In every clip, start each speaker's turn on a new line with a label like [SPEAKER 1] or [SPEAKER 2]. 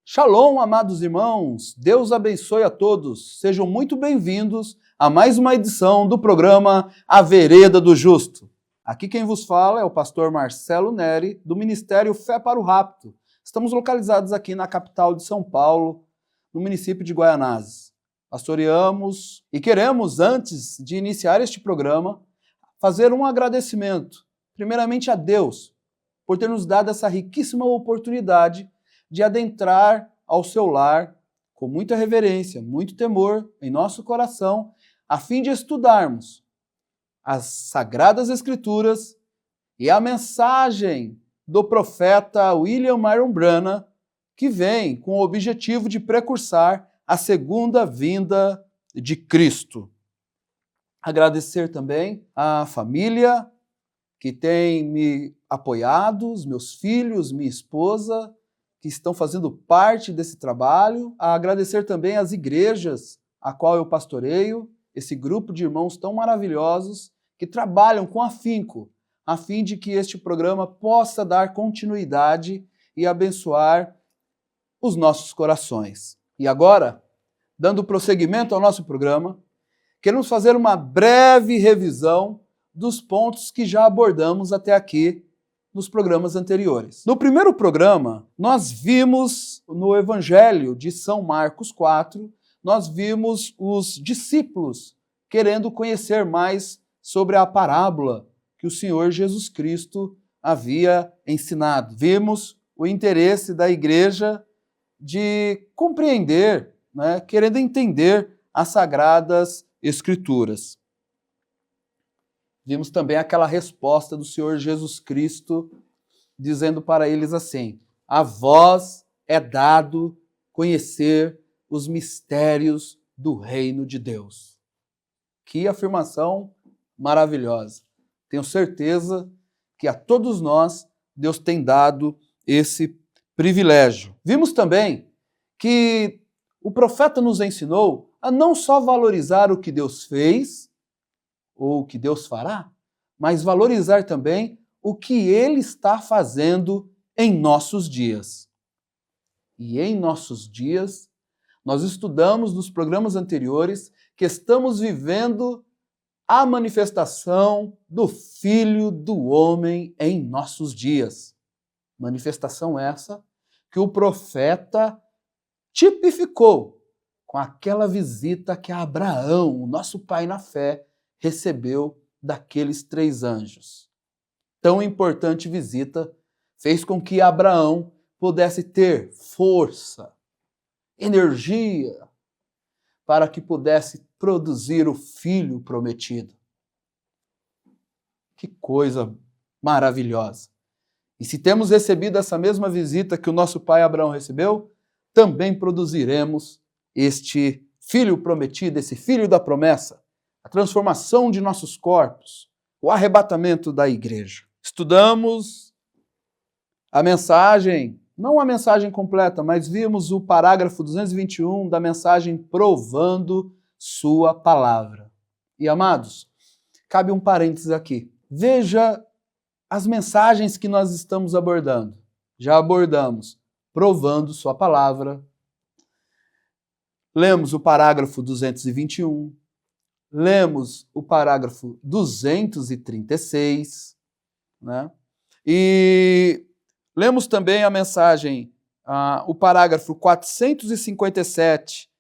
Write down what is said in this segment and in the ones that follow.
[SPEAKER 1] Shalom, amados irmãos, Deus abençoe a todos, sejam muito bem-vindos a mais uma edição do programa A Vereda do Justo. Aqui quem vos fala é o pastor Marcelo Neri, do Ministério Fé para o Rapto. Estamos localizados aqui na capital de São Paulo, no município de Guaianazes. Pastoreamos e queremos, antes de iniciar este programa, fazer um agradecimento, primeiramente a Deus, por ter nos dado essa riquíssima oportunidade de adentrar ao seu lar com muita reverência, muito temor em nosso coração, a fim de estudarmos as Sagradas Escrituras e a mensagem do profeta William Marion Branham, que vem com o objetivo de precursar a segunda vinda de Cristo. Agradecer também à família que tem me apoiado, os meus filhos, minha esposa, que estão fazendo parte desse trabalho, a agradecer também às igrejas a qual eu pastoreio, esse grupo de irmãos tão maravilhosos que trabalham com afinco, a fim de que este programa possa dar continuidade e abençoar os nossos corações. E agora, dando prosseguimento ao nosso programa, queremos fazer uma breve revisão dos pontos que já abordamos até aqui nos programas anteriores. No primeiro programa, nós vimos no Evangelho de São Marcos 4, nós vimos os discípulos querendo conhecer mais sobre a parábola que o Senhor Jesus Cristo havia ensinado. Vimos o interesse da igreja de compreender, querendo entender as Sagradas Escrituras. Vimos também aquela resposta do Senhor Jesus Cristo, dizendo para eles assim: a vós é dado conhecer os mistérios do reino de Deus. Que afirmação maravilhosa. Tenho certeza que a todos nós Deus tem dado esse privilégio. Vimos também que o profeta nos ensinou a não só valorizar o que Deus fez, ou o que Deus fará, mas valorizar também o que Ele está fazendo em nossos dias. E em nossos dias, nós estudamos nos programas anteriores que estamos vivendo a manifestação do Filho do Homem em nossos dias. Manifestação essa que o profeta tipificou com aquela visita que Abraão, o nosso pai na fé, recebeu daqueles 3 anjos. Tão importante visita fez com que Abraão pudesse ter força, energia, para que pudesse produzir o filho prometido. Que coisa maravilhosa! E se temos recebido essa mesma visita que o nosso pai Abraão recebeu, também produziremos este filho prometido, esse filho da promessa, a transformação de nossos corpos, o arrebatamento da igreja. Estudamos a mensagem, não a mensagem completa, mas vimos o parágrafo 221 da mensagem Provando Sua Palavra. E, amados, cabe um parênteses aqui. Veja as mensagens que nós estamos abordando. Já abordamos Provando Sua Palavra. Lemos o parágrafo 221. Lemos o parágrafo 236, E lemos também a mensagem, o parágrafo 457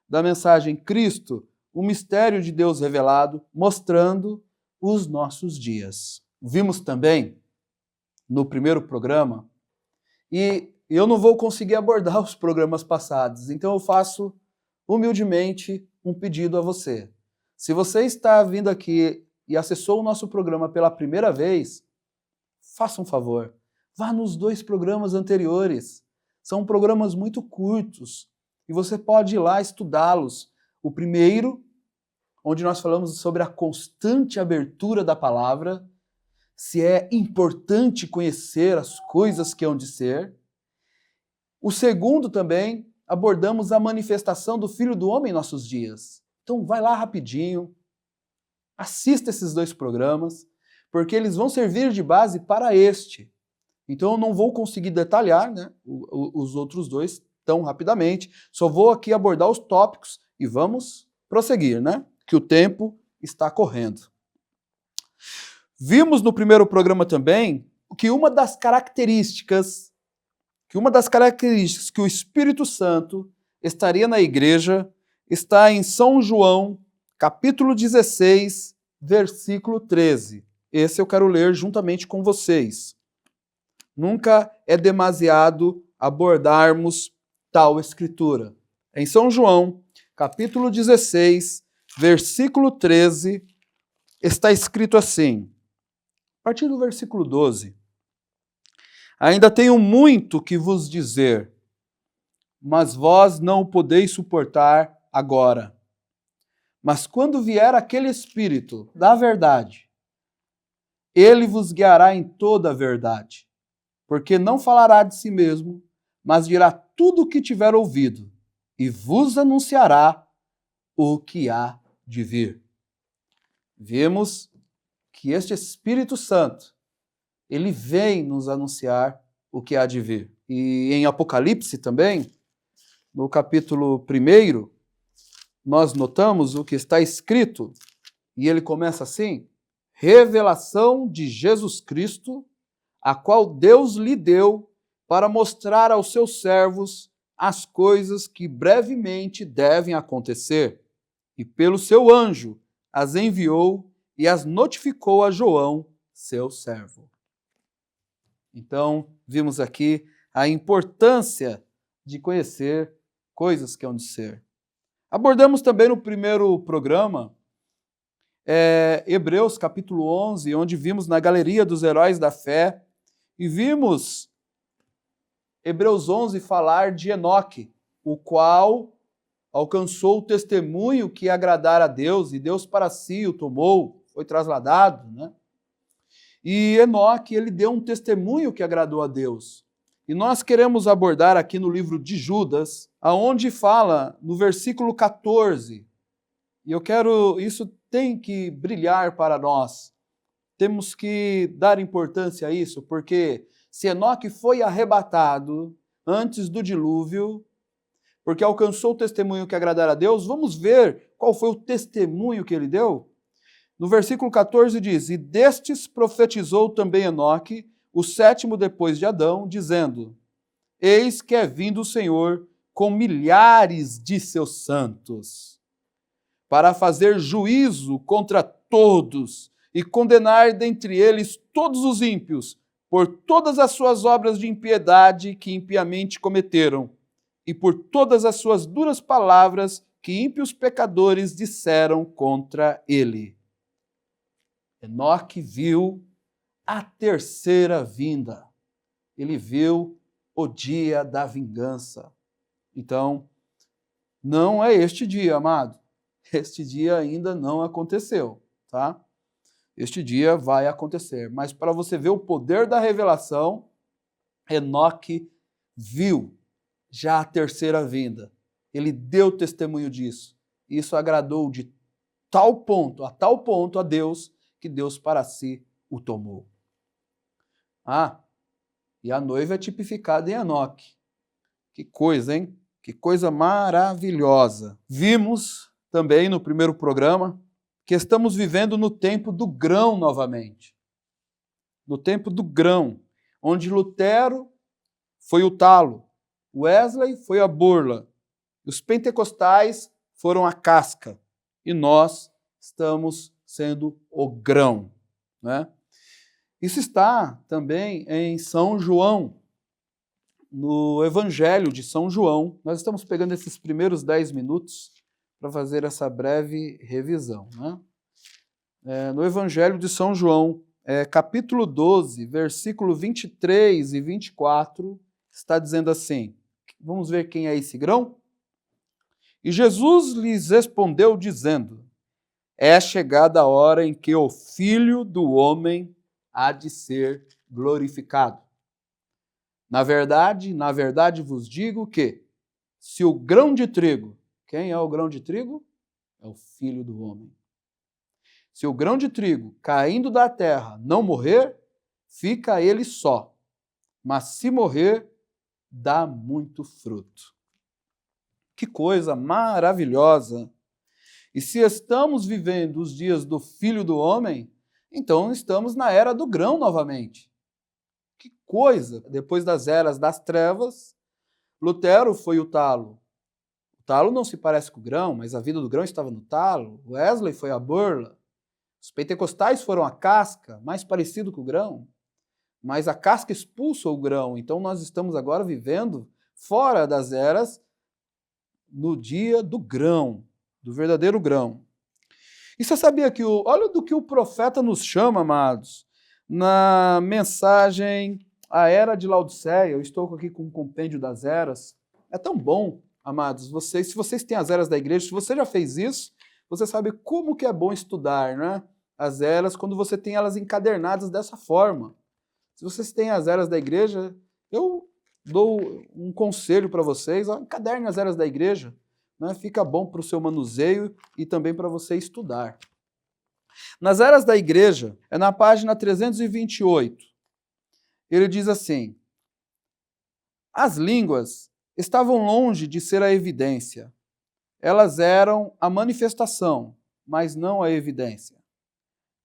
[SPEAKER 1] da mensagem Cristo, o mistério de Deus revelado, mostrando os nossos dias. Vimos também no primeiro programa, e eu não vou conseguir abordar os programas passados, então eu faço humildemente um pedido a você. Se você está vindo aqui e acessou o nosso programa pela primeira vez, faça um favor, vá nos 2 programas anteriores. São programas muito curtos e você pode ir lá estudá-los. O primeiro, onde nós falamos sobre a constante abertura da palavra, se é importante conhecer as coisas que hão de ser. O segundo também, abordamos a manifestação do Filho do Homem em nossos dias. Então vai lá rapidinho, assista esses 2 programas, porque eles vão servir de base para este. Então eu não vou conseguir detalhar, os outros 2 tão rapidamente, só vou aqui abordar os tópicos e vamos prosseguir, né? Que o tempo está correndo. Vimos no primeiro programa também que uma das características que o Espírito Santo estaria na igreja está em São João, capítulo 16, versículo 13. Esse eu quero ler juntamente com vocês. Nunca é demasiado abordarmos tal escritura. Em São João, capítulo 16, versículo 13, está escrito assim, a partir do versículo 12. Ainda tenho muito que vos dizer, mas vós não o podeis suportar agora. Mas quando vier aquele Espírito da verdade, ele vos guiará em toda a verdade, porque não falará de si mesmo, mas dirá tudo o que tiver ouvido, e vos anunciará o que há de vir. Vemos que este Espírito Santo, ele vem nos anunciar o que há de vir. E em Apocalipse também, no capítulo 1, nós notamos o que está escrito, e ele começa assim, revelação de Jesus Cristo, a qual Deus lhe deu para mostrar aos seus servos as coisas que brevemente devem acontecer. E pelo seu anjo as enviou e as notificou a João, seu servo. Então, vimos aqui a importância de conhecer coisas que hão de ser. Abordamos também no primeiro programa Hebreus capítulo 11, onde vimos na galeria dos heróis da fé, e vimos Hebreus 11 falar de Enoque, o qual alcançou o testemunho que agradara a Deus, e Deus para si o tomou, foi trasladado, né? E Enoque, ele deu um testemunho que agradou a Deus. E nós queremos abordar aqui no livro de Judas, aonde fala no versículo 14. E isso tem que brilhar para nós. Temos que dar importância a isso, porque se Enoque foi arrebatado antes do dilúvio, porque alcançou o testemunho que agradara a Deus, vamos ver qual foi o testemunho que ele deu? No versículo 14 diz, e destes profetizou também Enoque, o sétimo depois de Adão, dizendo, eis que é vindo o Senhor com milhares de seus santos, para fazer juízo contra todos e condenar dentre eles todos os ímpios, por todas as suas obras de impiedade que impiamente cometeram, e por todas as suas duras palavras que ímpios pecadores disseram contra ele. Enoque viu a terceira vinda. Ele viu o dia da vingança. Então, não é este dia, amado. Este dia ainda não aconteceu, tá? Este dia vai acontecer. Mas para você ver o poder da revelação, Enoque viu já a terceira vinda. Ele deu testemunho disso. Isso agradou de tal ponto a Deus, que Deus para si o tomou. E a noiva é tipificada em Enoque. Que coisa, hein? Que coisa maravilhosa. Vimos também no primeiro programa que estamos vivendo no tempo do grão novamente. No tempo do grão, onde Lutero foi o talo, Wesley foi a burla, os pentecostais foram a casca, e nós estamos sendo o grão, né? Isso está também em São João, no Evangelho de São João. Nós estamos pegando esses primeiros 10 minutos para fazer essa breve revisão, né? No Evangelho de São João, capítulo 12, versículo 23 e 24, está dizendo assim, vamos ver quem é esse grão? E Jesus lhes respondeu dizendo, é chegada a hora em que o Filho do Homem há de ser glorificado. Na verdade vos digo que, se o grão de trigo, quem é o grão de trigo? É o Filho do Homem. Se o grão de trigo, caindo da terra, não morrer, fica ele só. Mas se morrer, dá muito fruto. Que coisa maravilhosa! E se estamos vivendo os dias do Filho do Homem, então estamos na era do grão novamente. Que coisa! Depois das eras das trevas, Lutero foi o talo. O talo não se parece com o grão, mas a vida do grão estava no talo. Wesley foi a burla. Os pentecostais foram a casca, mais parecido com o grão. Mas a casca expulsa o grão. Então nós estamos agora vivendo fora das eras, no dia do grão, do verdadeiro grão. E você sabia que olha do que o profeta nos chama, amados, na mensagem A Era de Laodiceia. Eu estou aqui com um compêndio das eras. É tão bom, amados, se vocês têm as eras da igreja, se você já fez isso, você sabe como que é bom estudar, né? As eras, quando você tem elas encadernadas dessa forma. Se vocês têm as eras da igreja, eu dou um conselho para vocês, encaderne as eras da igreja, né? Fica bom para o seu manuseio e também para você estudar. Nas eras da igreja, é na página 328, ele diz assim: as línguas estavam longe de ser a evidência, elas eram a manifestação, mas não a evidência.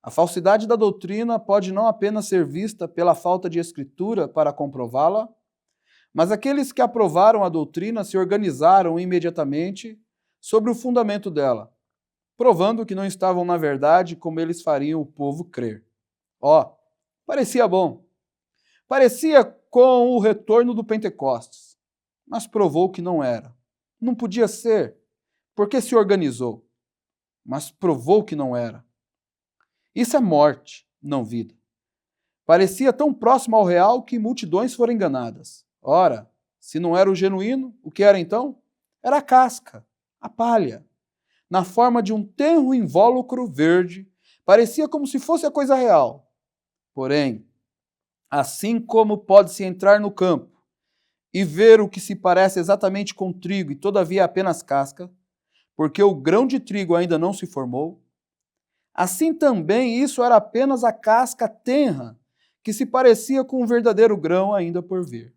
[SPEAKER 1] A falsidade da doutrina pode não apenas ser vista pela falta de escritura para comprová-la, mas aqueles que aprovaram a doutrina se organizaram imediatamente sobre o fundamento dela, provando que não estavam na verdade como eles fariam o povo crer. Parecia bom. Parecia com o retorno do Pentecostes, mas provou que não era. Não podia ser, porque se organizou, mas provou que não era. Isso é morte, não vida. Parecia tão próximo ao real que multidões foram enganadas. Ora, se não era o genuíno, o que era então? Era a casca, a palha. Na forma de um tenro invólucro verde, parecia como se fosse a coisa real. Porém, assim como pode-se entrar no campo e ver o que se parece exatamente com trigo e todavia é apenas casca, porque o grão de trigo ainda não se formou, assim também isso era apenas a casca tenra, que se parecia com o verdadeiro grão ainda por vir.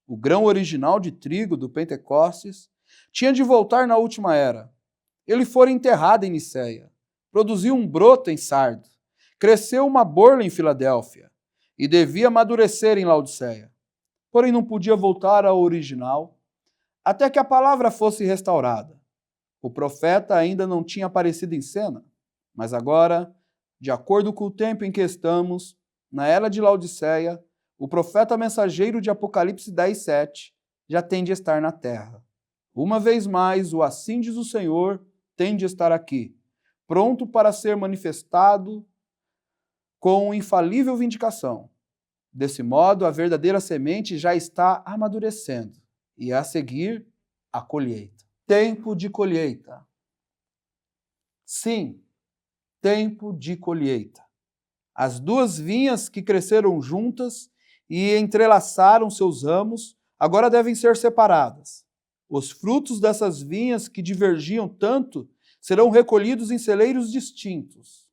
[SPEAKER 1] O grão original de trigo do Pentecostes tinha de voltar na última era. Ele fora enterrado em Niceia, produziu um broto em Sardo, cresceu uma borla em Filadélfia e devia amadurecer em Laodiceia. Porém não podia voltar ao original até que a palavra fosse restaurada. O profeta ainda não tinha aparecido em cena, mas agora, de acordo com o tempo em que estamos, na era de Laodiceia, o profeta mensageiro de Apocalipse 10:7 já tem de estar na terra. Uma vez mais, o assim diz o Senhor tem de estar aqui, pronto para ser manifestado com infalível vindicação. Desse modo, a verdadeira semente já está amadurecendo e a seguir, a colheita. Tempo de colheita. Sim, tempo de colheita. As duas vinhas que cresceram juntas e entrelaçaram seus ramos, agora devem ser separadas. Os frutos dessas vinhas que divergiam tanto serão recolhidos em celeiros distintos.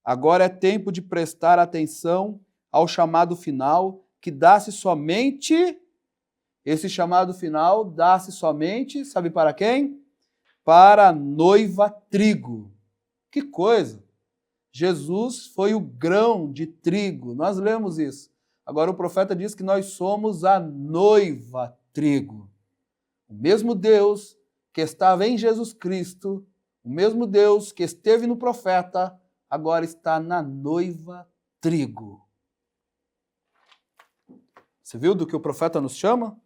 [SPEAKER 1] Agora é tempo de prestar atenção ao chamado final, que dá-se somente, esse chamado final dá-se somente, sabe para quem? Para a noiva trigo. Que coisa! Jesus foi o grão de trigo, nós lemos isso. Agora o profeta diz que nós somos a noiva trigo. O mesmo Deus que estava em Jesus Cristo, o mesmo Deus que esteve no profeta, agora está na noiva trigo. Você viu do que o profeta nos chama?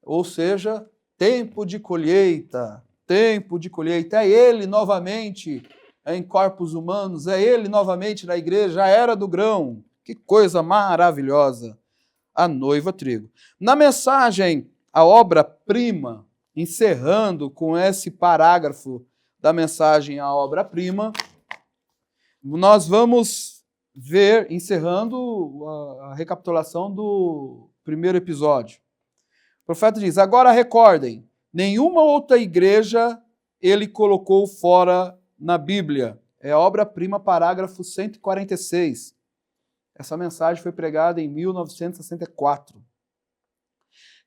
[SPEAKER 1] Ou seja, tempo de colheita, tempo de colheita. É ele novamente em corpos humanos, é ele novamente na igreja, a era do grão. Que coisa maravilhosa, a noiva trigo. Na mensagem, a obra-prima, encerrando com esse parágrafo da mensagem, a obra-prima, nós vamos ver, encerrando a recapitulação do primeiro episódio. O profeta diz: agora recordem, nenhuma outra igreja ele colocou fora na Bíblia. É a obra-prima, parágrafo 146. Essa mensagem foi pregada em 1964.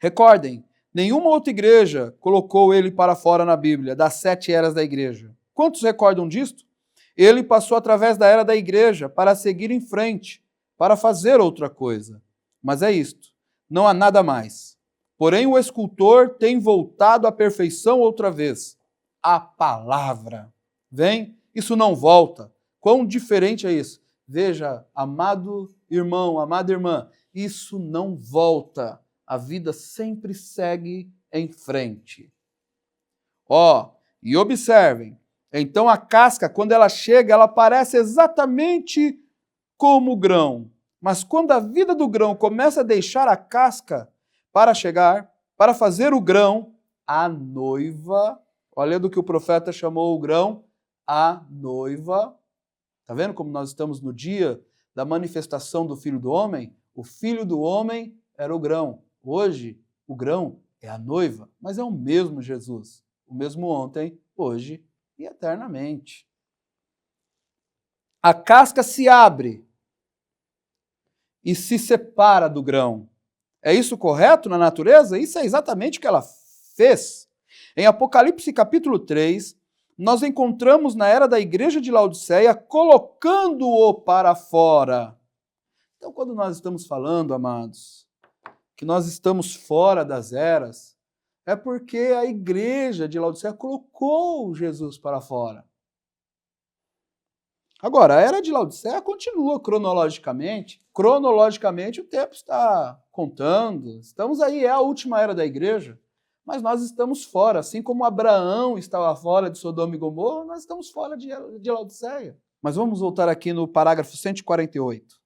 [SPEAKER 1] Recordem, Nenhuma outra igreja colocou ele para fora na Bíblia, das 7 eras da igreja. Quantos recordam disto? Ele passou através da era da igreja para seguir em frente, para fazer outra coisa. Mas é isto, não há nada mais. Porém, o escultor tem voltado à perfeição outra vez. A palavra. Vem, isso não volta. Quão diferente é isso? Veja, amado irmão, amada irmã, isso não volta. A vida sempre segue em frente. E observem, então a casca, quando ela chega, ela parece exatamente como o grão. Mas quando a vida do grão começa a deixar a casca para chegar, para fazer o grão, a noiva, olha do que o profeta chamou o grão, a noiva. Está vendo como nós estamos no dia da manifestação do Filho do Homem? O Filho do Homem era o grão. Hoje, o grão é a noiva, mas é o mesmo Jesus. O mesmo ontem, hoje e eternamente. A casca se abre e se separa do grão. É isso correto na natureza? Isso é exatamente o que ela fez. Em Apocalipse capítulo 3, nós encontramos na era da igreja de Laodiceia colocando-o para fora. Então, quando nós estamos falando, amados, que nós estamos fora das eras, é porque a igreja de Laodiceia colocou Jesus para fora. Agora, a era de Laodiceia continua cronologicamente. Cronologicamente, o tempo está contando. Estamos aí, é a última era da igreja. Mas nós estamos fora. Assim como Abraão estava fora de Sodoma e Gomorra, nós estamos fora de Laodiceia. Mas vamos voltar aqui no parágrafo 148.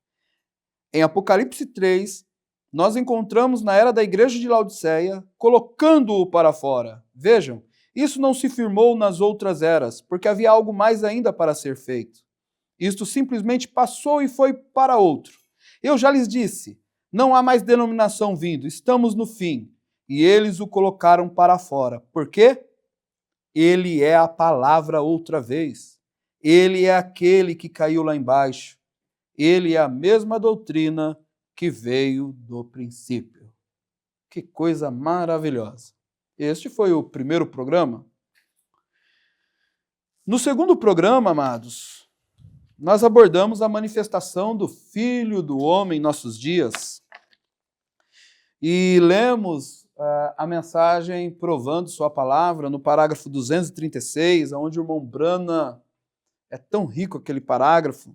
[SPEAKER 1] Em Apocalipse 3, nós encontramos na era da igreja de Laodiceia, colocando-o para fora. Vejam, isso não se firmou nas outras eras, porque havia algo mais ainda para ser feito. Isto simplesmente passou e foi para outro. Eu já lhes disse, não há mais denominação vindo, estamos no fim. E eles o colocaram para fora. Por quê? Ele é a palavra outra vez. Ele é aquele que caiu lá embaixo. Ele é a mesma doutrina que veio do princípio. Que coisa maravilhosa. Este foi o primeiro programa. No segundo programa, amados, nós abordamos a manifestação do Filho do Homem em nossos dias. E lemos a mensagem provando sua palavra no parágrafo 236, onde o irmão Brana, é tão rico aquele parágrafo,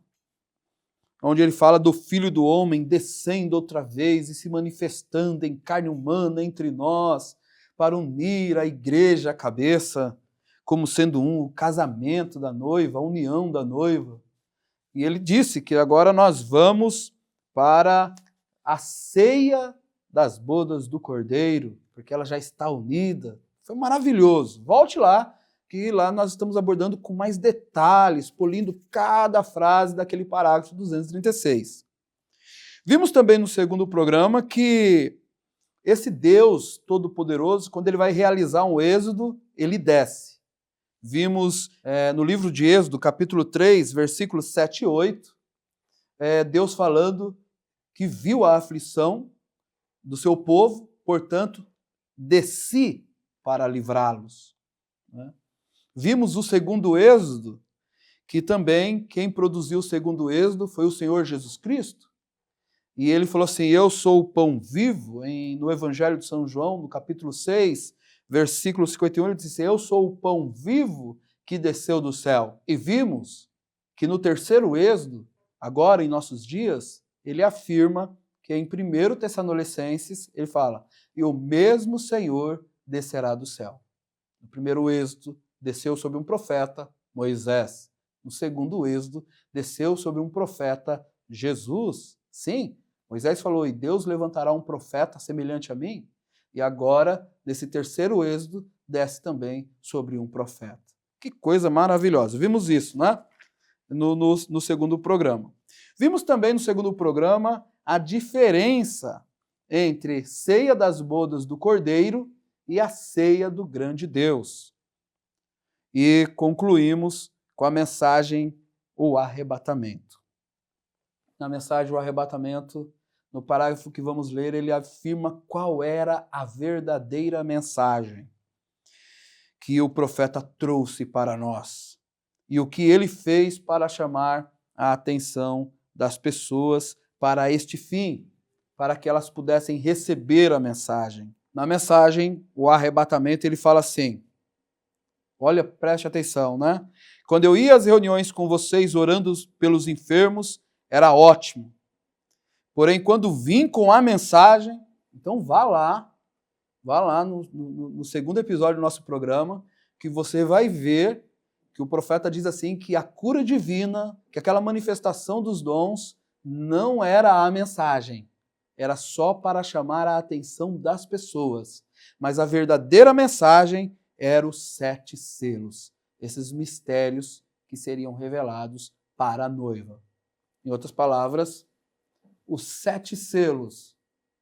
[SPEAKER 1] onde ele fala do Filho do Homem descendo outra vez e se manifestando em carne humana entre nós, para unir a igreja à cabeça, como sendo o casamento da noiva, a união da noiva. E ele disse que agora nós vamos para a ceia das bodas do Cordeiro, porque ela já está unida. Foi maravilhoso. Volte lá, que lá nós estamos abordando com mais detalhes, polindo cada frase daquele parágrafo 236. Vimos também no segundo programa que esse Deus Todo-Poderoso, quando ele vai realizar um êxodo, ele desce. Vimos no livro de Êxodo, capítulo 3, versículos 7 e 8, Deus falando que viu a aflição do seu povo, portanto, desci para livrá-los. Vimos o segundo êxodo, que também quem produziu o segundo êxodo foi o Senhor Jesus Cristo. E ele falou assim, eu sou o pão vivo, no Evangelho de São João, no capítulo 6, versículo 51, ele disse, eu sou o pão vivo que desceu do céu. E vimos que no terceiro êxodo, agora em nossos dias, ele afirma que em 1 Tessalonicenses, ele fala, e o mesmo Senhor descerá do céu. No primeiro êxodo, desceu sobre um profeta, Moisés. No segundo êxodo, desceu sobre um profeta, Jesus. Sim, Moisés falou, e Deus levantará um profeta semelhante a mim. E agora, nesse terceiro êxodo, desce também sobre um profeta. Que coisa maravilhosa. Vimos isso, né? No segundo programa. Vimos também no segundo programa a diferença entre ceia das bodas do Cordeiro e a ceia do grande Deus. E concluímos com a mensagem, o arrebatamento. Na mensagem, o arrebatamento, no parágrafo que vamos ler, ele afirma qual era a verdadeira mensagem que o profeta trouxe para nós e o que ele fez para chamar a atenção das pessoas para este fim, para que elas pudessem receber a mensagem. Na mensagem, o arrebatamento, ele fala assim, olha, preste atenção, né? Quando eu ia às reuniões com vocês orando pelos enfermos, era ótimo. Porém, quando vim com a mensagem, então vá lá no segundo episódio do nosso programa, que você vai ver que o profeta diz assim, que a cura divina, que aquela manifestação dos dons, não era a mensagem, era só para chamar a atenção das pessoas. Mas a verdadeira mensagem eram os 7 selos, esses mistérios que seriam revelados para a noiva. Em outras palavras, os 7 selos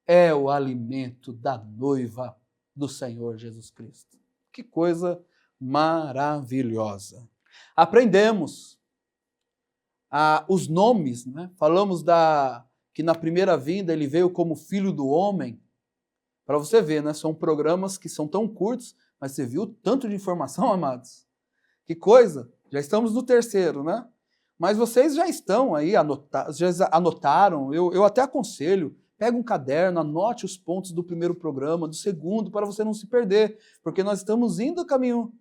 [SPEAKER 1] é o alimento da noiva do Senhor Jesus Cristo. Que coisa maravilhosa. Aprendemos os nomes, né? Falamos que na primeira vinda ele veio como Filho do Homem. Para você ver, né? São programas que são tão curtos, mas você viu tanto de informação, amados? Que coisa! Já estamos no terceiro, né? Mas vocês já estão aí, já anotaram, eu até aconselho, pega um caderno, anote os pontos do primeiro programa, do segundo, para você não se perder, porque nós estamos indo a caminho,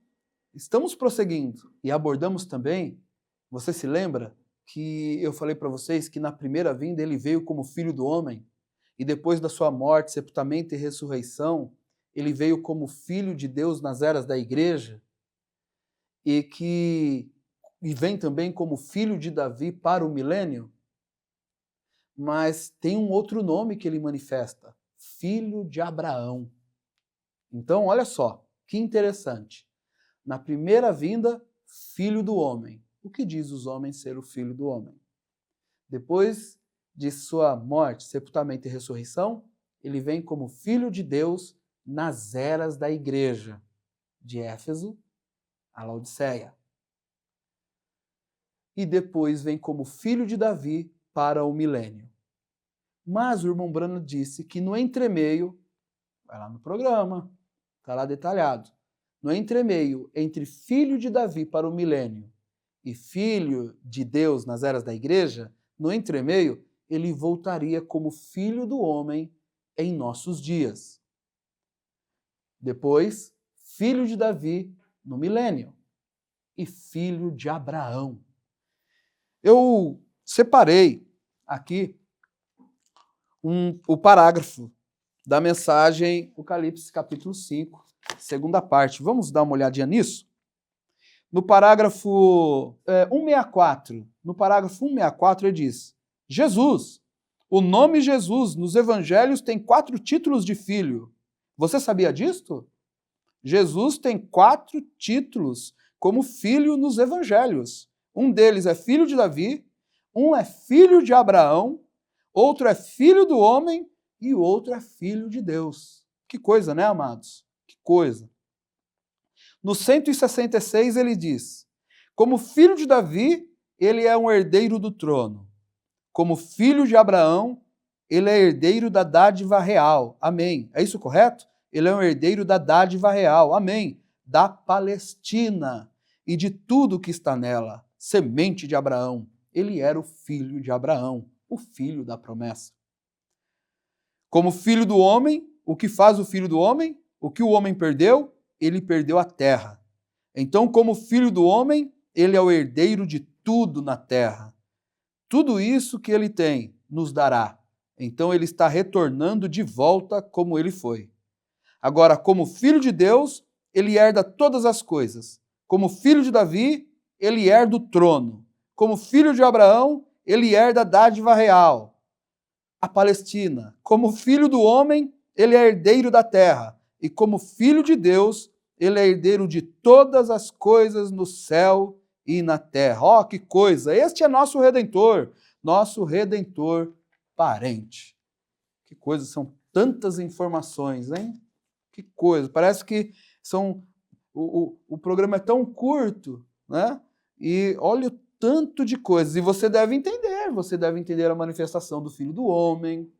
[SPEAKER 1] estamos prosseguindo. E abordamos também, você se lembra que eu falei para vocês que na primeira vinda ele veio como Filho do Homem, e depois da sua morte, sepultamento e ressurreição, ele veio como Filho de Deus nas eras da igreja, e vem também como filho de Davi para o milênio, mas tem um outro nome que ele manifesta, Filho de Abraão. Então, olha só, que interessante. Na primeira vinda, Filho do Homem. O que diz os homens ser o Filho do Homem? Depois de sua morte, sepultamento e ressurreição, ele vem como Filho de Deus nas eras da igreja, de Éfeso a Laodiceia. E depois vem como filho de Davi para o milênio. Mas o irmão Branham disse que no entremeio, vai lá no programa, está lá detalhado, no entremeio entre filho de Davi para o milênio e filho de Deus nas eras da igreja, no entremeio ele voltaria como filho do homem em nossos dias. Depois, filho de Davi no milênio e filho de Abraão. Eu separei aqui o parágrafo da mensagem Apocalipse capítulo 5, segunda parte. Vamos dar uma olhadinha nisso? No parágrafo 164, no parágrafo 164 ele diz, Jesus, o nome Jesus nos evangelhos tem 4 títulos de filho. Você sabia disto? Jesus tem 4 títulos como filho nos evangelhos. Um deles é filho de Davi, um é filho de Abraão, outro é filho do homem e o outro é filho de Deus. Que coisa, né, amados? Que coisa. No 166 ele diz, como filho de Davi, ele é um herdeiro do trono. Como filho de Abraão, ele é herdeiro da dádiva real. Amém. É isso correto? Ele é um herdeiro da dádiva real. Amém. Da Palestina e de tudo que está nela. Semente de Abraão. Ele era o filho de Abraão, o filho da promessa. Como filho do homem, o que faz o filho do homem? O que o homem perdeu? Ele perdeu a terra. Então, como filho do homem, ele é o herdeiro de tudo na terra. Tudo isso que ele tem nos dará. Então, ele está retornando de volta como ele foi. Agora, como filho de Deus, ele herda todas as coisas. Como filho de Davi, ele herda o trono. Como filho de Abraão, ele herda a dádiva real, a Palestina. Como filho do homem, ele é herdeiro da terra. E como filho de Deus, ele é herdeiro de todas as coisas no céu e na terra. Ó, que coisa! Este é nosso Redentor parente. Que coisa, são tantas informações, hein? Que coisa, parece que o programa é tão curto, né? E olha o tanto de coisas. E você deve entender a manifestação do Filho do Homem,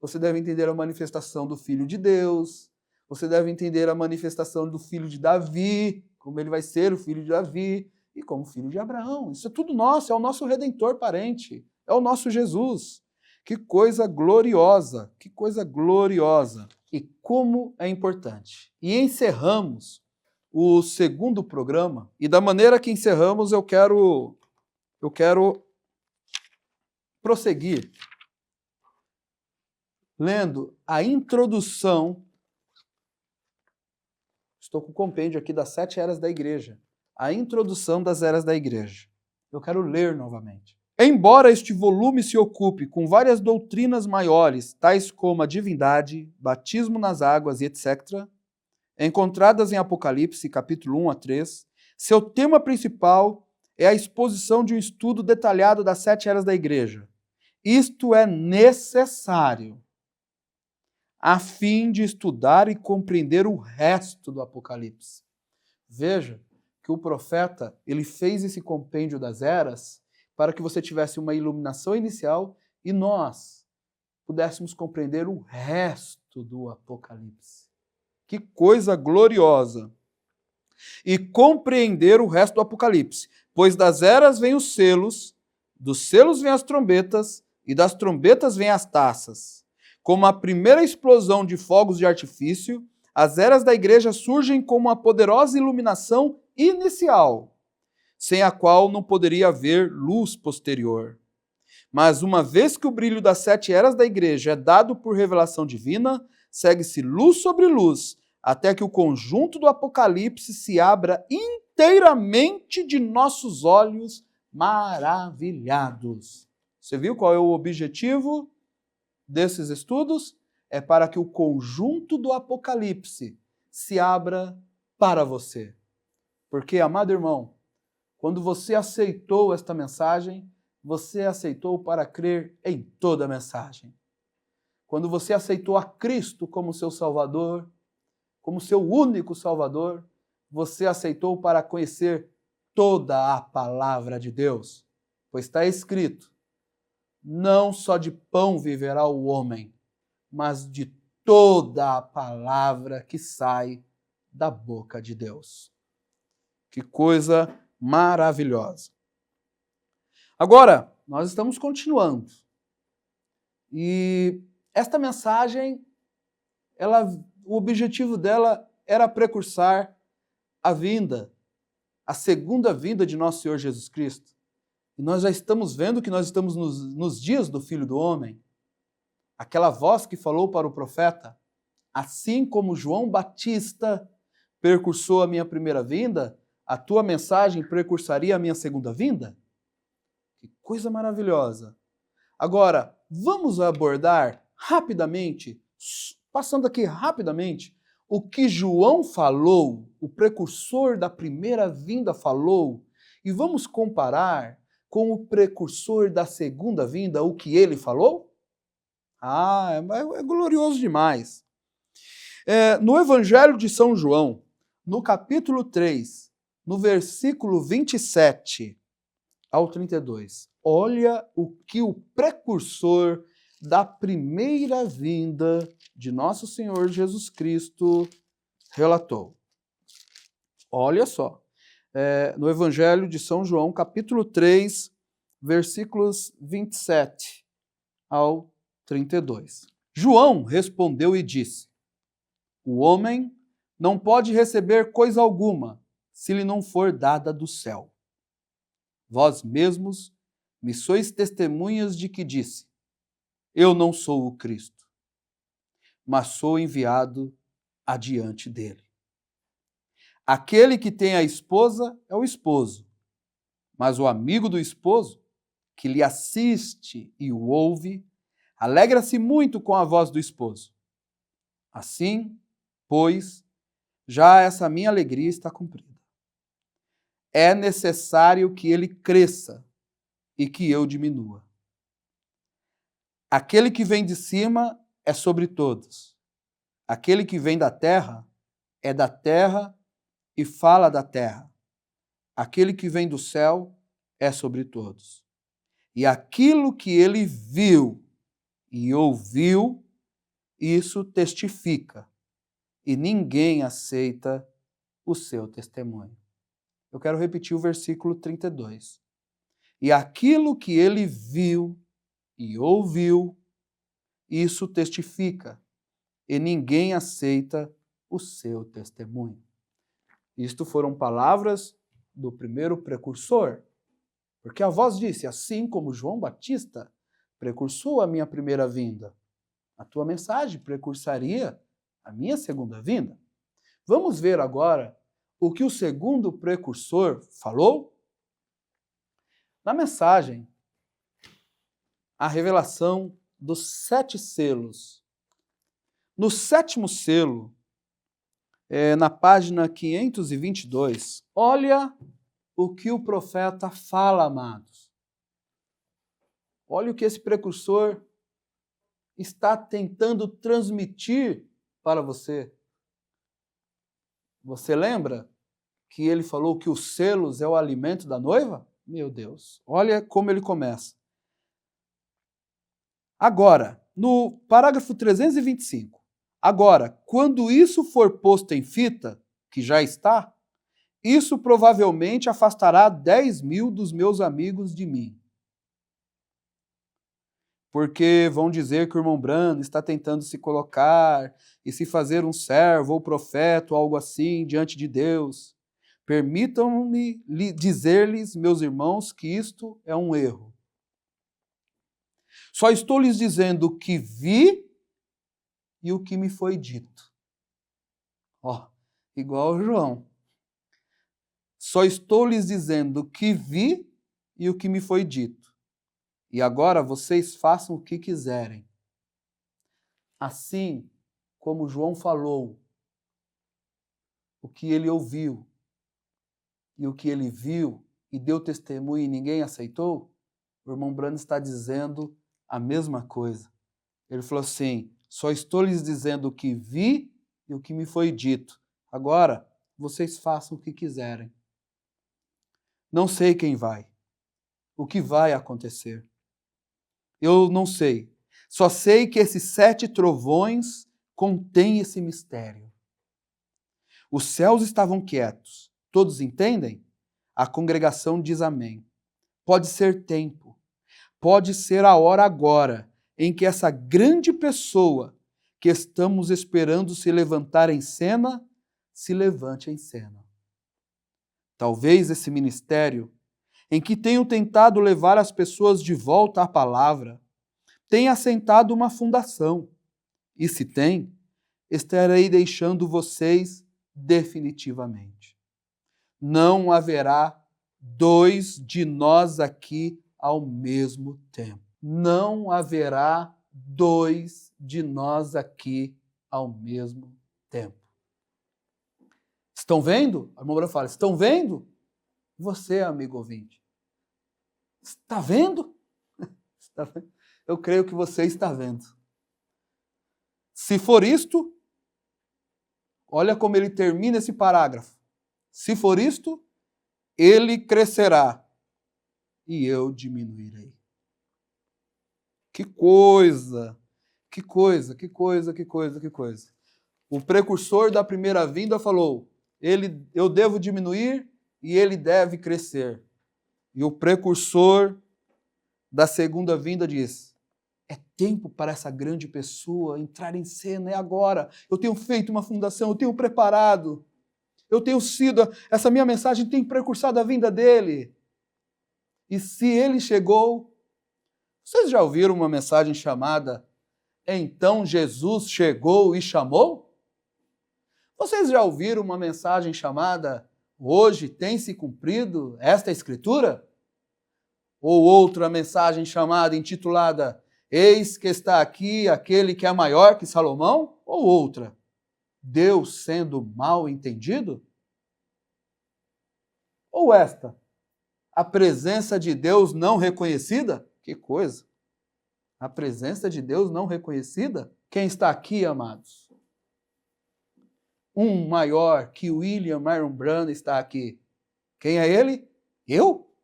[SPEAKER 1] você deve entender a manifestação do Filho de Deus, você deve entender a manifestação do filho de Davi, como ele vai ser o filho de Davi, e como filho de Abraão. Isso é tudo nosso, é o nosso Redentor parente, é o nosso Jesus. Que coisa gloriosa, que coisa gloriosa. E como é importante. E encerramos o segundo programa, e da maneira que encerramos eu quero prosseguir lendo a introdução. Estou com o compêndio aqui das 7 eras da igreja. A introdução das eras da igreja. Eu quero ler novamente. Embora este volume se ocupe com várias doutrinas maiores, tais como a divindade, batismo nas águas e etc., encontradas em Apocalipse, capítulo 1 a 3, seu tema principal é a exposição de um estudo detalhado das 7 eras da igreja. Isto é necessário a fim de estudar e compreender o resto do Apocalipse. Veja que o profeta, ele fez esse compêndio das eras para que você tivesse uma iluminação inicial e nós pudéssemos compreender o resto do Apocalipse. Que coisa gloriosa! E compreender o resto do Apocalipse, pois das eras vêm os selos, dos selos vêm as trombetas e das trombetas vêm as taças. Como a primeira explosão de fogos de artifício, as eras da igreja surgem como uma poderosa iluminação inicial, sem a qual não poderia haver luz posterior. Mas uma vez que o brilho das 7 eras da igreja é dado por revelação divina, segue-se luz sobre luz, até que o conjunto do Apocalipse se abra inteiramente de nossos olhos maravilhados. Você viu qual é o objetivo desses estudos? É para que o conjunto do Apocalipse se abra para você. Porque, amado irmão, quando você aceitou esta mensagem, você aceitou para crer em toda a mensagem. Quando você aceitou a Cristo como seu Salvador, como seu único Salvador, você aceitou para conhecer toda a palavra de Deus. Pois está escrito: não só de pão viverá o homem, mas de toda a palavra que sai da boca de Deus. Que coisa maravilhosa. Agora, nós estamos continuando. E esta mensagem, o objetivo dela era precursar a vinda, a segunda vinda de nosso Senhor Jesus Cristo. E nós já estamos vendo que nós estamos nos dias do Filho do Homem. Aquela voz que falou para o profeta: assim como João Batista precursou a minha primeira vinda, a tua mensagem precursaria a minha segunda vinda? Que coisa maravilhosa! Agora, vamos abordar rapidamente, passando aqui rapidamente, o que João falou, o precursor da primeira vinda falou, e vamos comparar com o precursor da segunda vinda, o que ele falou? É glorioso demais. No Evangelho de São João, no capítulo 3, no versículo 27 ao 32, olha o que o precursor da primeira vinda de nosso Senhor Jesus Cristo relatou. Olha só. No Evangelho de São João, capítulo 3, versículos 27 ao 32. João respondeu e disse: o homem não pode receber coisa alguma se lhe não for dada do céu. Vós mesmos me sois testemunhas de que disse: eu não sou o Cristo, mas sou enviado adiante dele. Aquele que tem a esposa é o esposo, mas o amigo do esposo, que lhe assiste e o ouve, alegra-se muito com a voz do esposo. Assim, pois, já essa minha alegria está cumprida. É necessário que ele cresça e que eu diminua. Aquele que vem de cima é sobre todos. Aquele que vem da terra é da terra e fala da terra. Aquele que vem do céu é sobre todos. E aquilo que ele viu e ouviu, isso testifica, e ninguém aceita o seu testemunho. Eu quero repetir o versículo 32. E aquilo que ele viu e ouviu, isso testifica, e ninguém aceita o seu testemunho. Isto foram palavras do primeiro precursor, porque a voz disse, assim como João Batista precursou a minha primeira vinda, a tua mensagem precursaria a minha segunda vinda. Vamos ver agora o que o segundo precursor falou? Na mensagem, a revelação dos 7 selos. No 7º selo, na página 522, olha o que o profeta fala, amados. Olha o que esse precursor está tentando transmitir para você. Você lembra que ele falou que os selos é o alimento da noiva? Meu Deus, olha como ele começa. Agora, no parágrafo 325, agora, quando isso for posto em fita, que já está, isso provavelmente afastará 10.000 dos meus amigos de mim. Porque vão dizer que o irmão Branham está tentando se colocar e se fazer um servo ou profeta ou algo assim diante de Deus. Permitam-me dizer-lhes, meus irmãos, que isto é um erro. Só estou lhes dizendo o que vi e o que me foi dito. Ó, igual o João. Só estou lhes dizendo o que vi e o que me foi dito. E agora vocês façam o que quiserem. Assim como João falou, o que ele ouviu e o que ele viu e deu testemunho e ninguém aceitou, o irmão Branham está dizendo a mesma coisa. Ele falou assim, só estou lhes dizendo o que vi e o que me foi dito. Agora, vocês façam o que quiserem. Não sei quem vai, o que vai acontecer. Eu não sei. Só sei que esses 7 trovões contêm esse mistério. Os céus estavam quietos. Todos entendem? A congregação diz amém. Pode ser tempo. Pode ser a hora agora em que essa grande pessoa que estamos esperando se levantar em cena, se levante em cena. Talvez esse ministério, em que tenho tentado levar as pessoas de volta à palavra, tenha assentado uma fundação. E se tem, estarei deixando vocês definitivamente. Não haverá 2 de nós aqui ao mesmo tempo. Não haverá 2 de nós aqui ao mesmo tempo. Estão vendo? A irmã Branham fala, estão vendo? Você, amigo ouvinte, está vendo? Está vendo? Eu creio que você está vendo. Se for isto, olha como ele termina esse parágrafo. Se for isto, ele crescerá e eu diminuirei. Que coisa! Que coisa, que coisa, que coisa, que coisa. O precursor da primeira vinda falou, eu devo diminuir e ele deve crescer. E o precursor da segunda vinda diz, é tempo para essa grande pessoa entrar em cena, é agora. Eu tenho feito uma fundação, eu tenho preparado. Eu tenho sido, essa minha mensagem tem precursado a vinda dele. E se ele chegou, vocês já ouviram uma mensagem chamada Então Jesus chegou e chamou? Vocês já ouviram uma mensagem chamada Hoje tem se cumprido esta escritura? Ou outra mensagem chamada, intitulada Eis que está aqui aquele que é maior que Salomão? Ou outra, Deus sendo mal entendido? Ou esta, a presença de Deus não reconhecida? Que coisa! A presença de Deus não reconhecida? Quem está aqui, amados? Um maior que William Marion Branham está aqui. Quem é ele? Eu?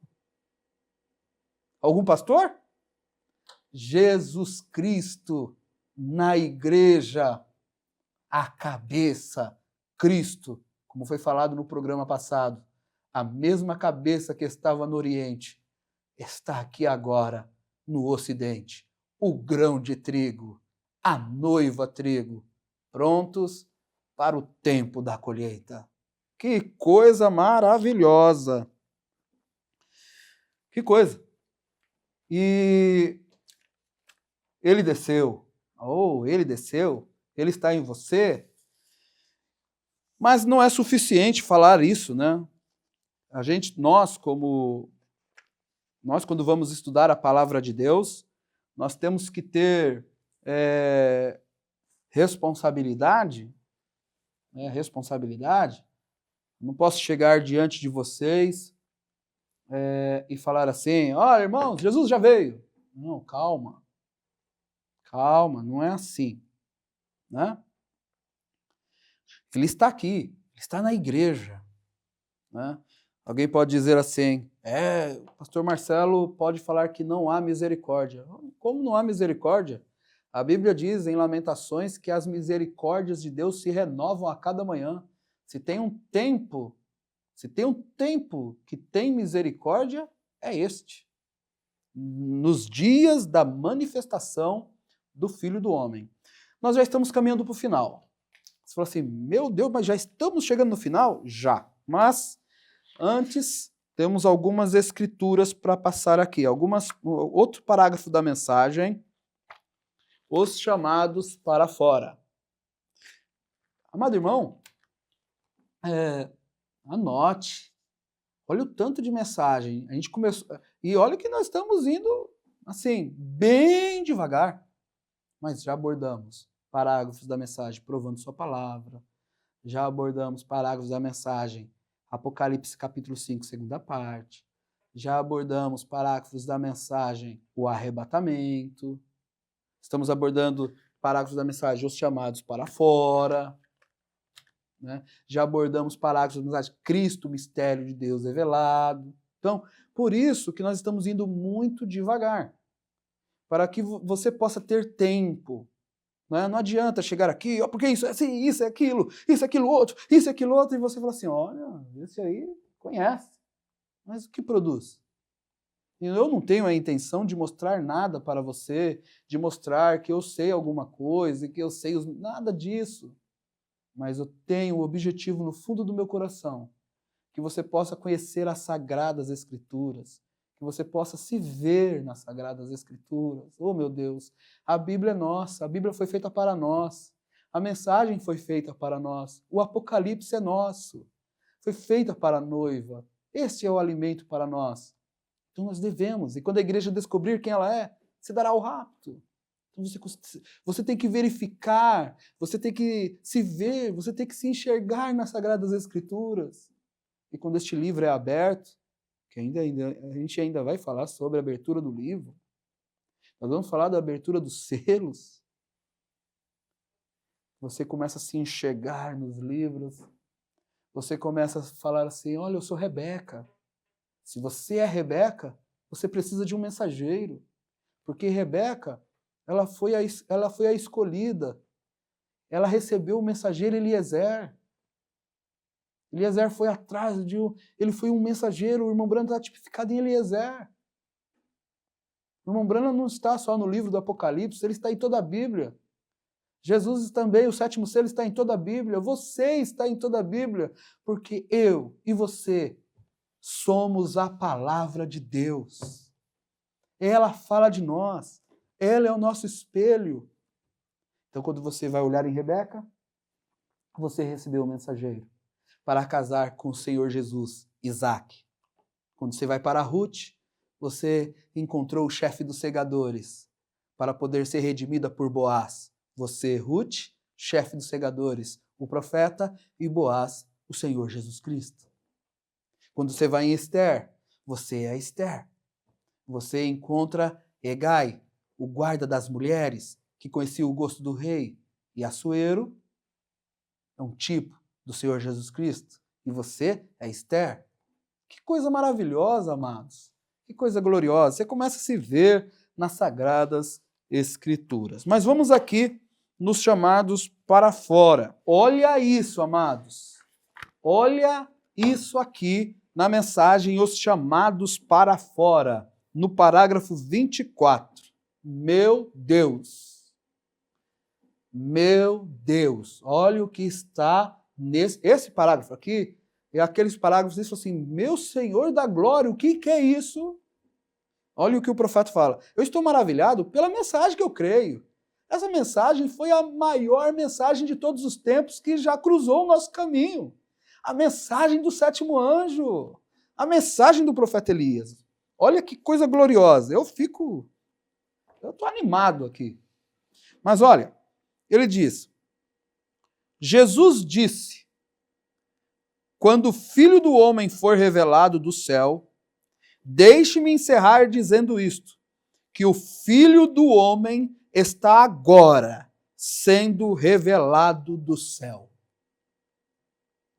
[SPEAKER 1] Algum pastor? Jesus Cristo na igreja, a cabeça, Cristo, como foi falado no programa passado, a mesma cabeça que estava no Oriente, está aqui agora no Ocidente. O grão de trigo, a noiva trigo, prontos para o tempo da colheita. Que coisa maravilhosa! Que coisa! E ele desceu, ele está em você, mas não é suficiente falar isso, né? Nós, quando vamos estudar a palavra de Deus, nós temos que ter responsabilidade, né? Responsabilidade. Não posso chegar diante de vocês e falar assim, olha, irmãos, Jesus já veio. Não, calma. Calma, não é assim, né? Ele está aqui, ele está na igreja, né? Alguém pode dizer assim, o pastor Marcelo pode falar que não há misericórdia. Como não há misericórdia? A Bíblia diz em Lamentações que as misericórdias de Deus se renovam a cada manhã. Se tem um tempo que tem misericórdia, é este. Nos dias da manifestação do Filho do Homem. Nós já estamos caminhando para o final. Você fala assim, meu Deus, mas já estamos chegando no final? Já. Mas, antes, temos algumas escrituras para passar aqui. Outro parágrafo da mensagem. Os chamados para fora. Amado irmão, anote. Olha o tanto de mensagem. A gente começou. E olha que nós estamos indo, assim, bem devagar. Mas já abordamos parágrafos da mensagem provando sua palavra. Já abordamos parágrafos da mensagem Apocalipse capítulo 5, segunda parte. Já abordamos parágrafos da mensagem o arrebatamento. Estamos abordando parágrafos da mensagem os chamados para fora. Né? Já abordamos parágrafos da mensagem Cristo, mistério de Deus revelado. Então, por isso que nós estamos indo muito devagar. Para que você possa ter tempo. Né? Não adianta chegar aqui, porque isso é assim, isso é aquilo outro, isso é aquilo outro, e você fala assim, olha, esse aí conhece. Mas o que produz? E eu não tenho a intenção de mostrar nada para você, de mostrar que eu sei alguma coisa, que eu sei nada disso. Mas eu tenho o objetivo no fundo do meu coração, que você possa conhecer as Sagradas Escrituras, que você possa se ver nas Sagradas Escrituras. Oh, meu Deus, a Bíblia é nossa, a Bíblia foi feita para nós, a mensagem foi feita para nós, o Apocalipse é nosso, foi feita para a noiva, este é o alimento para nós. Então nós devemos, e quando a igreja descobrir quem ela é, se dará o rapto. Então você tem que verificar, você tem que se ver, você tem que se enxergar nas Sagradas Escrituras. E quando este livro é aberto, que a gente ainda vai falar sobre a abertura do livro, nós vamos falar da abertura dos selos. Você começa a se enxergar nos livros, você começa a falar assim, olha, eu sou Rebeca. Se você é Rebeca, você precisa de um mensageiro, porque Rebeca, ela foi a escolhida, ela recebeu o mensageiro Eliezer. Eliezer foi atrás ele foi um mensageiro, o irmão Branham está tipificado em Eliezer. O irmão Branham não está só no livro do Apocalipse, ele está em toda a Bíblia. Jesus também, o 7º selo está em toda a Bíblia, você está em toda a Bíblia, porque eu e você somos a palavra de Deus. Ela fala de nós, ela é o nosso espelho. Então, quando você vai olhar em Rebeca, você recebeu o mensageiro para casar com o Senhor Jesus, Isaac. Quando você vai para Ruth, você encontrou o chefe dos segadores para poder ser redimida por Boaz. Você, Ruth, chefe dos segadores, o profeta, e Boaz, o Senhor Jesus Cristo. Quando você vai em Esther, você é Esther. Você encontra Hegai, o guarda das mulheres, que conhecia o gosto do rei, e Assuero é um tipo do Senhor Jesus Cristo, e você é Esther. Que coisa maravilhosa, amados. Que coisa gloriosa. Você começa a se ver nas Sagradas Escrituras. Mas vamos aqui nos chamados para fora. Olha isso, amados. Olha isso aqui na mensagem Os Chamados para Fora, no parágrafo 24. Meu Deus! Meu Deus! Olha o que está esse parágrafo aqui, é aqueles parágrafos que dizem assim, meu Senhor da glória, o que é isso? Olha o que o profeta fala. Eu estou maravilhado pela mensagem que eu creio. Essa mensagem foi a maior mensagem de todos os tempos que já cruzou o nosso caminho. A mensagem do sétimo anjo. A mensagem do profeta Elias. Olha que coisa gloriosa. Eu estou animado aqui. Mas olha, ele diz, Jesus disse, quando o Filho do Homem for revelado do céu, deixe-me encerrar dizendo isto, que o Filho do Homem está agora sendo revelado do céu.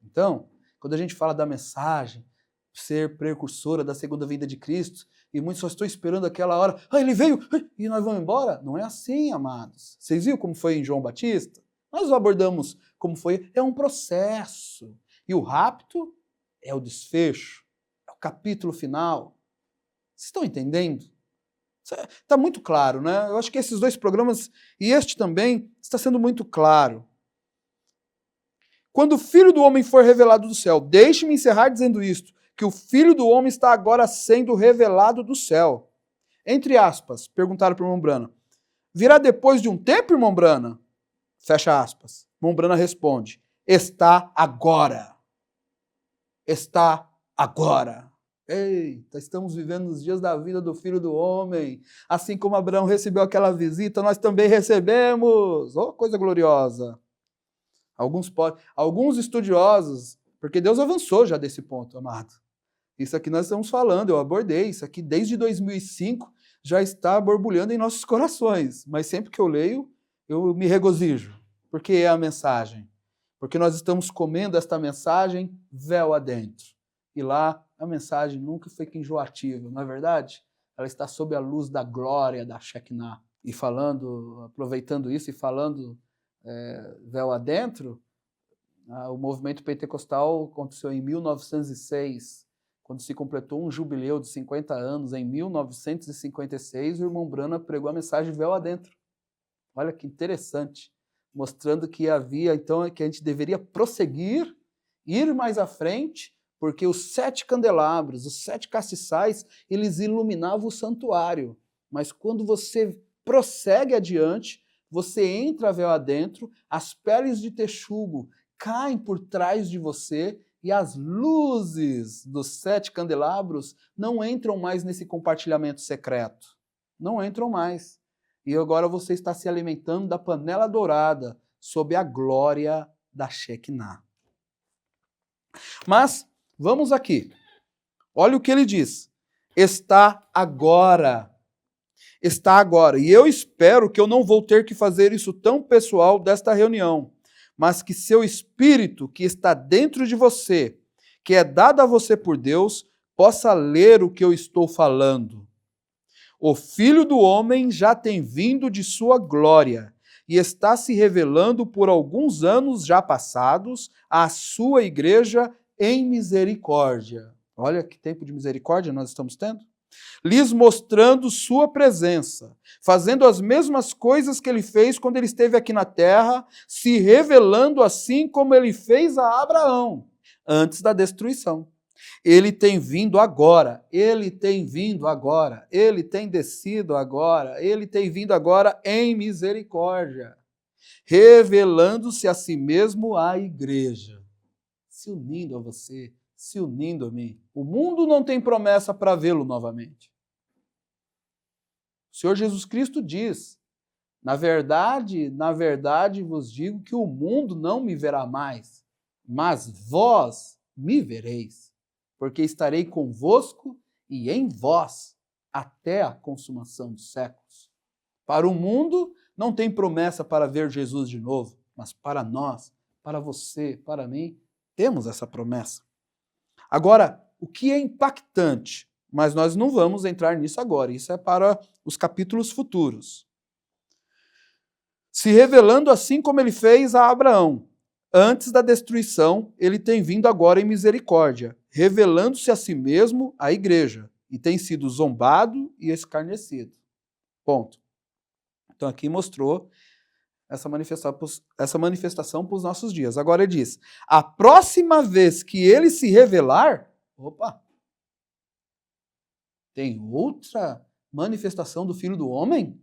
[SPEAKER 1] Então, quando a gente fala da mensagem, ser precursora da segunda vinda de Cristo, e muitos só estão esperando aquela hora, ele veio, e nós vamos embora? Não é assim, amados. Vocês viram como foi em João Batista? Nós abordamos como foi, é um processo. E o rapto é o desfecho, é o capítulo final. Vocês estão entendendo? Está muito claro, né? Eu acho que esses dois programas, e este também, está sendo muito claro. Quando o Filho do Homem for revelado do céu, deixe-me encerrar dizendo isto, que o Filho do Homem está agora sendo revelado do céu. Entre aspas, perguntaram para o irmão Brana, virá depois de um tempo, irmão Brana? Fecha aspas. Irmão Brana responde, está agora. Está agora. Eita, estamos vivendo os dias da vida do Filho do Homem. Assim como Abraão recebeu aquela visita, nós também recebemos. Oh, coisa gloriosa. Alguns estudiosos, porque Deus avançou já desse ponto, amado. Isso aqui nós estamos falando, eu abordei, isso aqui desde 2005 já está borbulhando em nossos corações. Mas sempre que eu leio, eu me regozijo. Porque é a mensagem. Porque nós estamos comendo esta mensagem véu adentro. E lá a mensagem nunca foi enjoativa, não é verdade? Ela está sob a luz da glória da Shekinah. E falando, aproveitando isso e falando véu adentro, o movimento pentecostal aconteceu em 1906, quando se completou um jubileu de 50 anos, em 1956, o irmão Brana pregou a mensagem véu adentro. Olha que interessante, mostrando que havia, então, que a gente deveria prosseguir, ir mais à frente, porque os 7 candelabros, os 7 castiçais, eles iluminavam o santuário. Mas quando você prossegue adiante, você entra véu adentro, as peles de texugo caem por trás de você e as luzes dos 7 candelabros não entram mais nesse compartilhamento secreto. Não entram mais. E agora você está se alimentando da panela dourada sob a glória da Shekinah. Mas, vamos aqui. Olha o que ele diz. Está agora. Está agora. E eu espero que eu não vou ter que fazer isso tão pessoal desta reunião, mas que seu espírito que está dentro de você, que é dado a você por Deus, possa ler o que eu estou falando. O Filho do Homem já tem vindo de sua glória e está se revelando por alguns anos já passados à sua igreja em misericórdia. Olha que tempo de misericórdia nós estamos tendo. Lhes mostrando sua presença, fazendo as mesmas coisas que ele fez quando ele esteve aqui na terra, se revelando assim como ele fez a Abraão, antes da destruição. Ele tem vindo agora, ele tem vindo agora, ele tem descido agora, ele tem vindo agora em misericórdia, revelando-se a si mesmo à igreja, se unindo a você, se unindo a mim. O mundo não tem promessa para vê-lo novamente. O Senhor Jesus Cristo diz, na verdade vos digo que o mundo não me verá mais, mas vós me vereis. Porque estarei convosco e em vós até a consumação dos séculos. Para o mundo não tem promessa para ver Jesus de novo, mas para nós, para você, para mim, temos essa promessa. Agora, o que é impactante, mas nós não vamos entrar nisso agora, isso é para os capítulos futuros. se revelando assim como ele fez a Abraão. Antes da destruição, ele tem vindo agora em misericórdia, revelando-se a si mesmo à igreja, e tem sido zombado e escarnecido. Ponto. Então aqui mostrou essa manifestação para os nossos dias. Agora ele diz, a próxima vez que ele se revelar, opa, tem outra manifestação do Filho do Homem?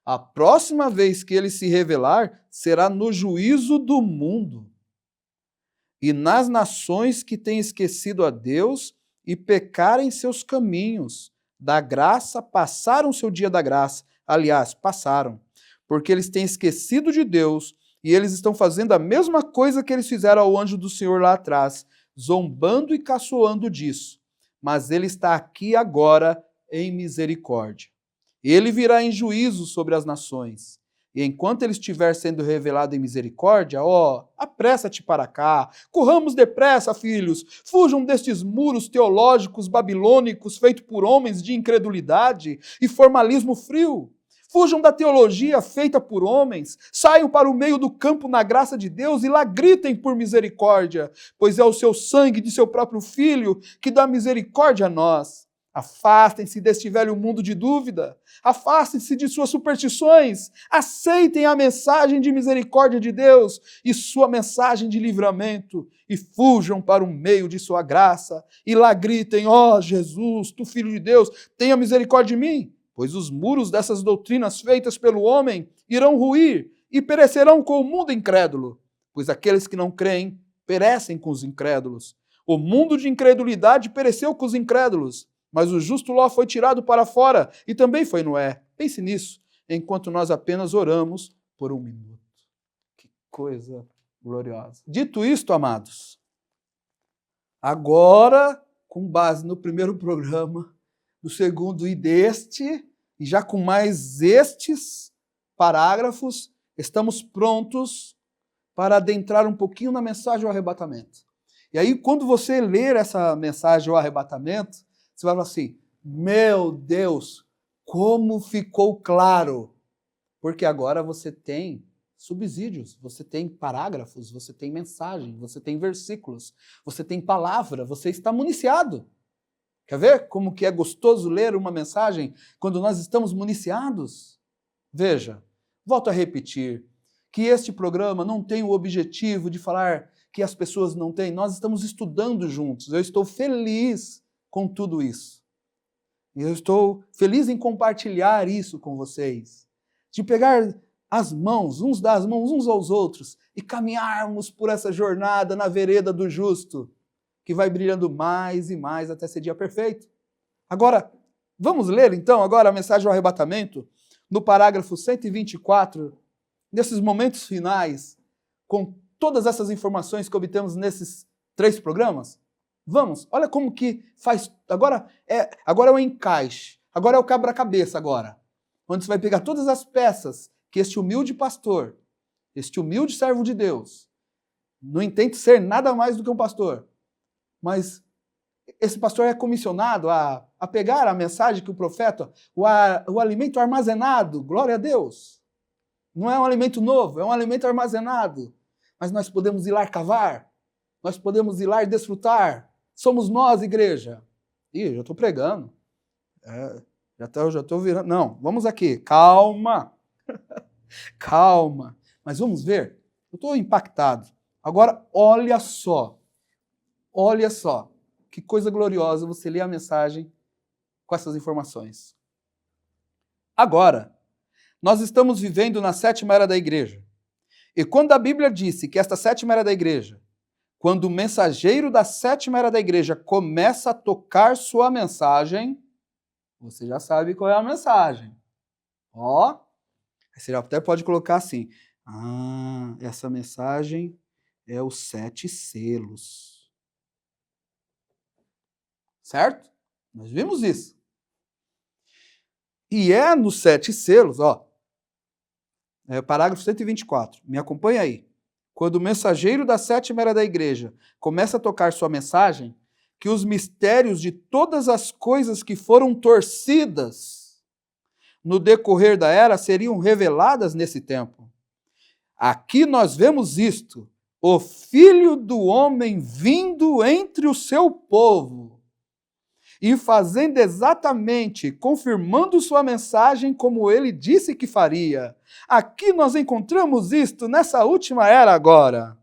[SPEAKER 1] A próxima vez que ele se revelar será no juízo do mundo e nas nações que têm esquecido a Deus e pecarem seus caminhos. Da graça, passaram seu dia da graça. Aliás, passaram, porque eles têm esquecido de Deus e eles estão fazendo a mesma coisa que eles fizeram ao anjo do Senhor lá atrás, zombando e caçoando disso. Mas ele está aqui agora em misericórdia. Ele virá em juízo sobre as nações. E enquanto ele estiver sendo revelado em misericórdia, apressa-te para cá, corramos depressa, filhos, fujam destes muros teológicos babilônicos feitos por homens de incredulidade e formalismo frio. Fujam da teologia feita por homens, saiam para o meio do campo na graça de Deus e lá gritem por misericórdia, pois é o seu sangue de seu próprio Filho que dá misericórdia a nós. Afastem-se deste velho mundo de dúvida, afastem-se de suas superstições, aceitem a mensagem de misericórdia de Deus e sua mensagem de livramento e fujam para o meio de sua graça e lá gritem, Jesus, tu Filho de Deus, tenha misericórdia de mim, pois os muros dessas doutrinas feitas pelo homem irão ruir e perecerão com o mundo incrédulo, pois aqueles que não creem perecem com os incrédulos. O mundo de incredulidade pereceu com os incrédulos, mas o justo Ló foi tirado para fora e também foi Noé. Pense nisso, enquanto nós apenas oramos por um minuto. Que coisa gloriosa. Dito isto, amados, agora, com base no primeiro programa, no segundo e deste, e já com mais estes parágrafos, estamos prontos para adentrar um pouquinho na mensagem do arrebatamento. E aí, quando você ler essa mensagem do arrebatamento, você vai falar assim, meu Deus, como ficou claro. Porque agora você tem subsídios, você tem parágrafos, você tem mensagem, você tem versículos, você tem palavra, você está municiado. Quer ver como que é gostoso ler uma mensagem quando nós estamos municiados? Veja, volto a repetir, que este programa não tem o objetivo de falar que as pessoas não têm, nós estamos estudando juntos, eu estou feliz com tudo isso. E eu estou feliz em compartilhar isso com vocês. De pegar as mãos, uns das mãos uns aos outros e caminharmos por essa jornada na vereda do justo, que vai brilhando mais e mais até ser dia perfeito. Agora, vamos ler então agora a mensagem do arrebatamento, no parágrafo 124, nesses momentos finais, com todas essas informações que obtemos nesses 3 programas? Vamos, olha como que faz, agora é o encaixe, agora é o quebra-cabeça agora, onde você vai pegar todas as peças que este humilde pastor, este humilde servo de Deus, não intente ser nada mais do que um pastor, mas esse pastor é comissionado a pegar a mensagem que o profeta, o alimento armazenado, glória a Deus, não é um alimento novo, é um alimento armazenado, mas nós podemos ir lá cavar, nós podemos ir lá e desfrutar. Somos nós, igreja. Já estou pregando. Já estou virando. Não, vamos aqui. Calma. Calma. Mas vamos ver. Eu estou impactado. Agora, olha só. Olha só. Que coisa gloriosa você ler a mensagem com essas informações. Agora, nós estamos vivendo na 7ª era da igreja. E quando a Bíblia disse que esta 7ª era da igreja, quando o mensageiro da 7ª era da igreja começa a tocar sua mensagem, você já sabe qual é a mensagem. Você já até pode colocar assim, essa mensagem é os 7 selos. Certo? Nós vimos isso. E é nos 7 selos, parágrafo 124, me acompanha aí. Quando o mensageiro da 7ª era da igreja começa a tocar sua mensagem, que os mistérios de todas as coisas que foram torcidas no decorrer da era seriam reveladas nesse tempo. Aqui nós vemos isto, o Filho do Homem vindo entre o seu povo e fazendo exatamente, confirmando sua mensagem como ele disse que faria. Aqui nós encontramos isto nessa última era agora.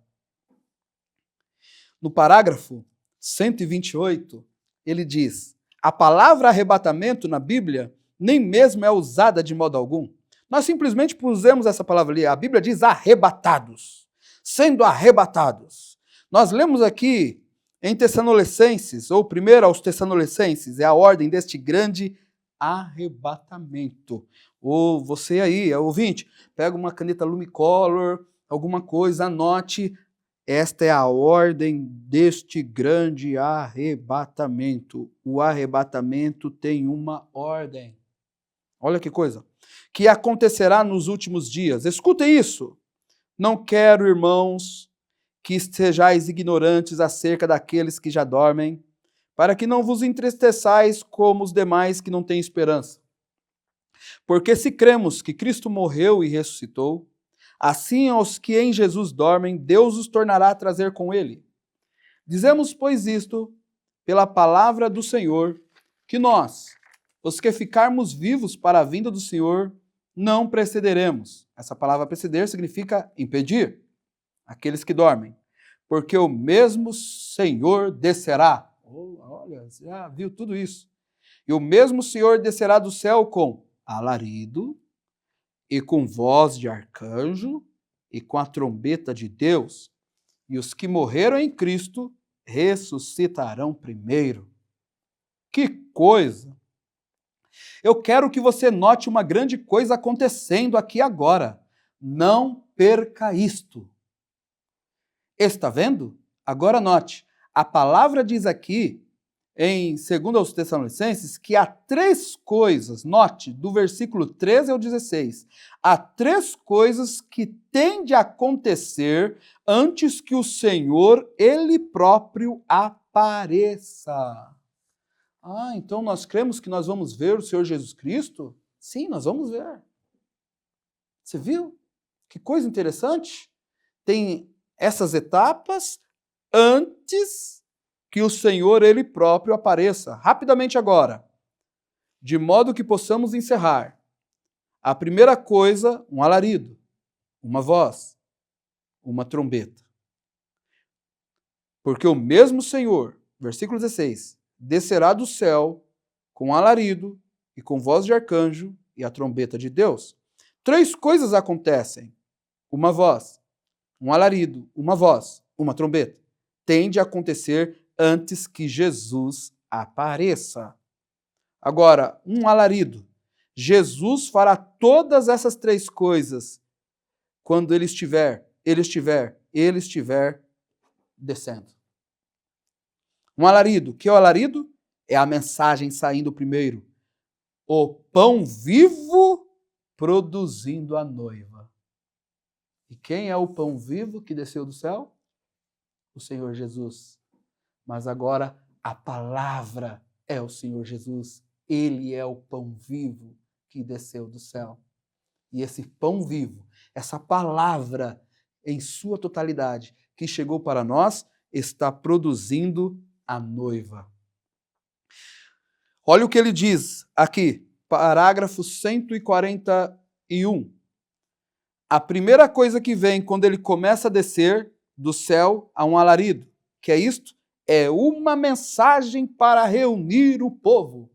[SPEAKER 1] No parágrafo 128, ele diz: a palavra arrebatamento na Bíblia nem mesmo é usada de modo algum. Nós simplesmente pusemos essa palavra ali. A Bíblia diz arrebatados, sendo arrebatados. Nós lemos aqui em Tessalonicenses, ou primeiro aos Tessalonicenses, é a ordem deste grande arrebatamento. Ou você aí, ouvinte, pega uma caneta Lumicolor, alguma coisa, anote. Esta é a ordem deste grande arrebatamento. O arrebatamento tem uma ordem. Olha que coisa. Que acontecerá nos últimos dias. Escutem isso. Não quero, irmãos, que estejais ignorantes acerca daqueles que já dormem, para que não vos entristeçais como os demais que não têm esperança. Porque se cremos que Cristo morreu e ressuscitou, assim aos que em Jesus dormem, Deus os tornará a trazer com ele. Dizemos, pois, isto, pela palavra do Senhor, que nós, os que ficarmos vivos para a vinda do Senhor, não precederemos. Essa palavra preceder significa impedir aqueles que dormem, porque o mesmo Senhor descerá. Olha, já viu tudo isso. E o mesmo Senhor descerá do céu com alarido, e com voz de arcanjo, e com a trombeta de Deus, e os que morreram em Cristo ressuscitarão primeiro. Que coisa! Eu quero que você note uma grande coisa acontecendo aqui agora. Não perca isto. Está vendo? Agora note, a palavra diz aqui, em 2 aos Tessalonicenses, que há três coisas, note, do versículo 13 ao 16, há três coisas que têm de acontecer antes que o Senhor, Ele próprio, apareça. Então nós cremos que nós vamos ver o Senhor Jesus Cristo? Sim, nós vamos ver. Você viu? Que coisa interessante. Tem essas etapas antes que o Senhor, Ele próprio, apareça. Rapidamente agora, de modo que possamos encerrar. A primeira coisa, um alarido, uma voz, uma trombeta. Porque o mesmo Senhor, versículo 16, descerá do céu com alarido e com voz de arcanjo e a trombeta de Deus. Três coisas acontecem. Uma voz, um alarido, uma voz, uma trombeta. Tem de acontecer antes que Jesus apareça. Agora, um alarido. Jesus fará todas essas três coisas quando ele estiver descendo. Um alarido. Que é o alarido? É a mensagem saindo primeiro. O pão vivo produzindo a noiva. E quem é o pão vivo que desceu do céu? O Senhor Jesus. Mas agora a palavra é o Senhor Jesus. Ele é o pão vivo que desceu do céu. E esse pão vivo, essa palavra em sua totalidade que chegou para nós, está produzindo a noiva. Olha o que ele diz aqui, parágrafo 141. A primeira coisa que vem quando ele começa a descer do céu a um alarido, que é isto? É uma mensagem para reunir o povo.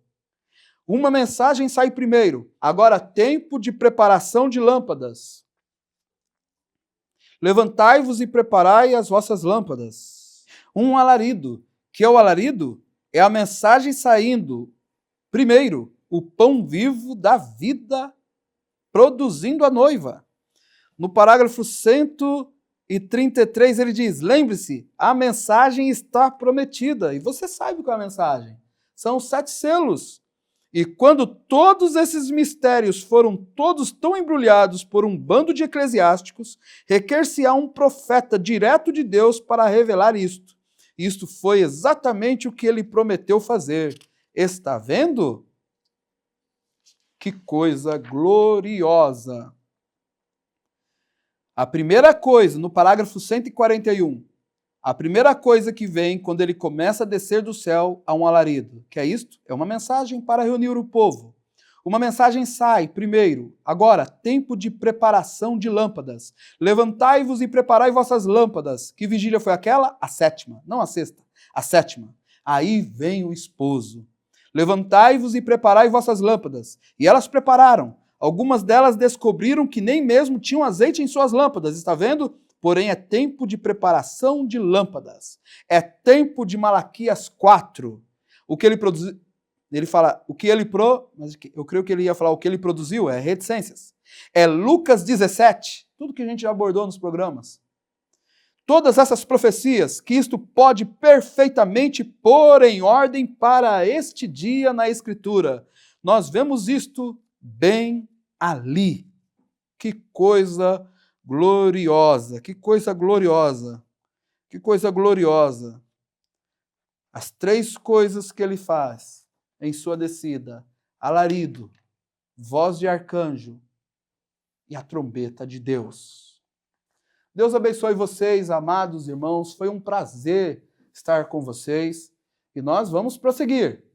[SPEAKER 1] Uma mensagem sai primeiro. Agora, tempo de preparação de lâmpadas. Levantai-vos e preparai as vossas lâmpadas. Um alarido. Que é o alarido? É a mensagem saindo primeiro. O pão vivo da vida produzindo a noiva. No parágrafo 133 ele diz, lembre-se, a mensagem está prometida. E você sabe qual é a mensagem. São os 7 selos. E quando todos esses mistérios foram todos tão embrulhados por um bando de eclesiásticos, requer-se-á um profeta direto de Deus para revelar isto. Isto foi exatamente o que ele prometeu fazer. Está vendo? Que coisa gloriosa! A primeira coisa, no parágrafo 141, a primeira coisa que vem quando ele começa a descer do céu a um alarido. Que é isto? É uma mensagem para reunir o povo. Uma mensagem sai, primeiro, agora, tempo de preparação de lâmpadas. Levantai-vos e preparai vossas lâmpadas. Que vigília foi aquela? A sétima, não a sexta, a sétima. Aí vem o esposo. Levantai-vos e preparai vossas lâmpadas. E elas prepararam. Algumas delas descobriram que nem mesmo tinham azeite em suas lâmpadas, está vendo? Porém, é tempo de preparação de lâmpadas. É tempo de Malaquias 4. O que ele produziu, ele fala, mas eu creio que ele ia falar o que ele produziu, é reticências. É Lucas 17, tudo que a gente já abordou nos programas. Todas essas profecias, que isto pode perfeitamente pôr em ordem para este dia na Escritura. Nós vemos isto bem ali. Que coisa gloriosa, que coisa gloriosa, que coisa gloriosa. As três coisas que ele faz em sua descida: alarido, voz de arcanjo e a trombeta de Deus. Deus abençoe vocês, amados irmãos. Foi um prazer estar com vocês e nós vamos prosseguir.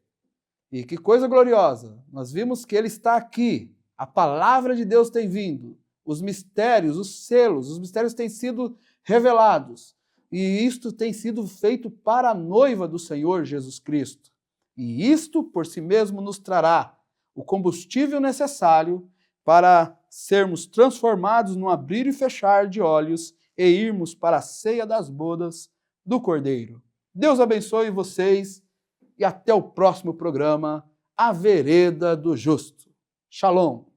[SPEAKER 1] E que coisa gloriosa! Nós vimos que ele está aqui. A palavra de Deus tem vindo. Os mistérios, os selos, os mistérios têm sido revelados. E isto tem sido feito para a noiva do Senhor Jesus Cristo. E isto, por si mesmo, nos trará o combustível necessário para sermos transformados num abrir e fechar de olhos e irmos para a ceia das bodas do Cordeiro. Deus abençoe vocês e até o próximo programa, A Vereda do Justo. Shalom!